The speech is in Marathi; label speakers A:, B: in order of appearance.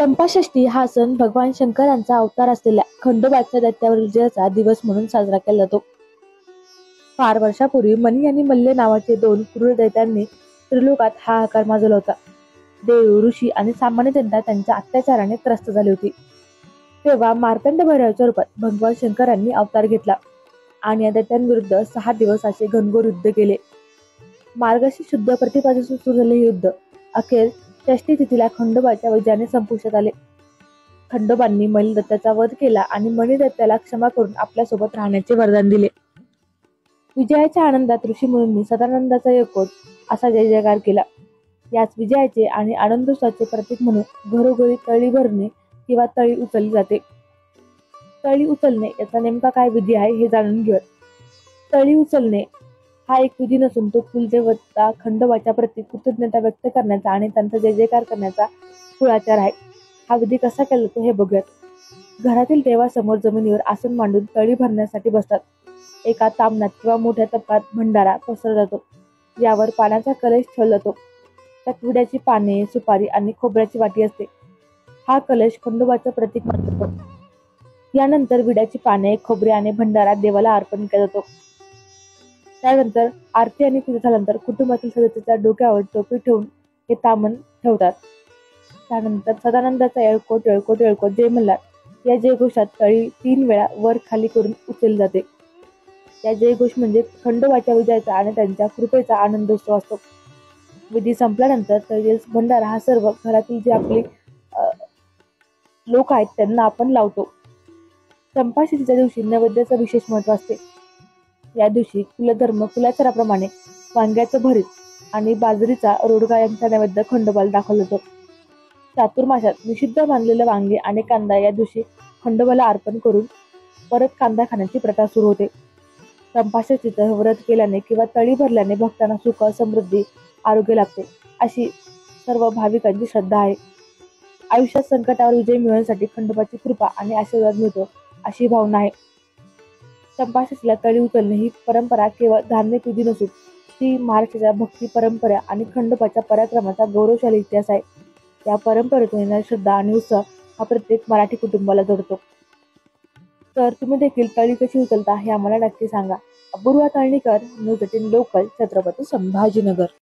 A: चंपाषष्ठी हा सण भगवान शंकरांचा अवतार असलेल्या खंडोबाच्या दैत्यावर विजयाचा दिवस म्हणून साजरा केला जातो. फार वर्षापूर्वी मनी आणि मल्ले नावाचे दोन क्रूर दैत्यांनी त्रिलोकात हाहाकार माजवला होता. देव, ऋषी आणि सामान्य जनता त्यांच्या अत्याचाराने त्रस्त झाली होती. तेव्हा मार्तंड भैरवाच्या रूपात भगवान शंकरांनी अवतार घेतला आणि या दैत्यांविरुद्ध 6 दिवस असे घनघोर युद्ध केले. मार्गशीर्ष शुद्ध प्रतिपदेपासून सुरू झाले हे युद्ध अखेर षष्ठी तिथीला खंडोबाच्या विजयाने संपुष्टात आले. खंडोबांनी मलिदत्ताचा वध केला आणि मणिदत्ताला क्षमा करून आपल्यासोबत राहण्याचे वरदान दिले. विजयाच्या आनंदात ऋषीमुनींनी सदानंदाचा यकोट असा जय जयकार केला. याच विजयाचे आणि आनंदोत्सवाचे प्रतीक म्हणून घरोघरी तळी भरणे किंवा तळी उचलली जाते. तळी उचलणे याचा नेमका काय विधी आहे हे जाणून घेऊयात. तळी उचलणे हा एक विधी नसून तो कुलदेवता खंडोबाच्या प्रती कृतज्ञता व्यक्त करण्याचा आणि त्यांचा जय जयकार करण्याचा कुळाचार आहे. हा विधी कसा केला जातो हे बघूयात. घरातील देवासमोर जमिनीवर आसन मांडून तळी भरण्यासाठी बसतात. एका तामणात किंवा मोठ्या तपकात भंडारा पसरला जातो. यावर पाण्याचा कलश ठेवला जातो. त्यात विड्याची पाने, सुपारी आणि खोबऱ्याची वाटी असते. हा कलश खंडोबाचं प्रतीक मानला जातो. यानंतर विड्याची पाने, खोबरे आणि भंडारा देवाला अर्पण केला जातो. त्यानंतर आरती आणि पूजा झाल्यानंतर कुटुंबातील सदस्याच्या डोक्यावर टोपी ठेवून हे तामण ठेवतात. त्यानंतर सदानंदाचा येळकोट येळकोट येळकोट जय मल्हार या जयघोषात तळी 3 वेळा वर खाली करून उचलली जाते. या जयघोष म्हणजे खंडोबाच्या विजयाचा आणि त्यांच्या कृपेचा आनंदोत्सव असतो. विधी संपल्यानंतर तळीतील भंडारा हा सर्व घरातील जे आपले लोक आहेत त्यांना आपण लावतो. चंपाषष्ठीच्या दिवशी नैवेद्याचं विशेष महत्त्व असते. या दिवशी कुलाचाराप्रमाणे वांग्याचं भरीत आणि बाजरीचा रोडगा यांचा नैवेद्य खंडोबाला दाखवला जातो. चातुर्मासात निषिद्ध मानलेलं वांगे आणि कांदा या दिवशी खंडोबाला अर्पण करून परत कांदा खाण्याची प्रथा सुरू होते. चंपाषष्ठीचं व्रत केल्याने किंवा तळी भरल्याने भक्तांना सुख, समृद्धी, आरोग्य लाभते अशी सर्व भाविकांची श्रद्धा आहे. आयुष्यात संकटावर विजय मिळवण्यासाठी खंडोबाची कृपा आणि आशीर्वाद मिळतो अशी भावना आहे. चंपाषष्ठीला तळी उचलणे ही परंपरा केवळ धार्मिक विधी नसून ती महाराष्ट्राच्या भक्ती परंपरा आणि खंडोबाच्या पराक्रमाचा गौरवशाली इतिहास आहे. या परंपरेतून येणारी श्रद्धा आणि उत्साह हा प्रत्येक मराठी कुटुंबाला जोडतो. तर तुम्ही देखील तळी कशी उचलता हे आम्हाला नक्की सांगा. Apurva Talnikar, news 18 local, Chhatrapati Sambhajinagar.